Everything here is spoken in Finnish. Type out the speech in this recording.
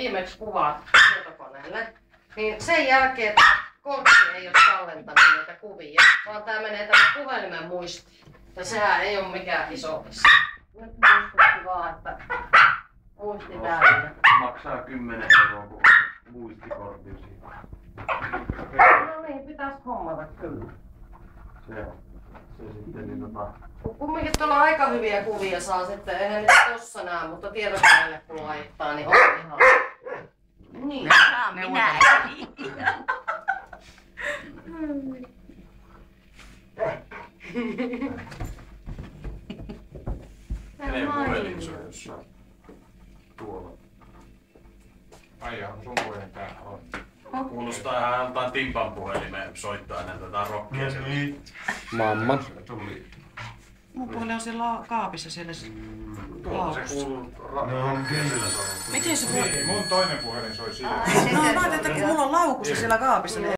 viimeksi kuvat tietokoneelle, niin sen jälkeen kortti ei ole tallentanut niitä kuvia, vaan tää menee tänne puhelimen muistiin. Ja sehän ei ole mikään iso asia. Nyt muistutti vaan, että muisti täynnä. Maksaa 10 € kun muistikortti siitä. No niin, pitäis hommata kyllä. Se sitten niin Kumminkin tuolla aika hyviä kuvia saa sitten, eihän nyt tossa näe, mutta tietokoneelle kun laittaa, niin on ihan... Niin. Minä Kenen puhelin se on jossain tuolla? Ai jaa, sun puhelin täällä on. Kuulostaa ihan joltain Timpan puhelimeen soittaa näitä jotain rockia sieltä. Mamma. Tuli. Mun puhelin on siellä kaapissa siellä Tuolla se kuuluu. Ne on kyllä soittaa. Miten se voi? Niin, mun toinen puhelin soi siellä. No, että kun mulla on laukussa siellä kaapissa, niin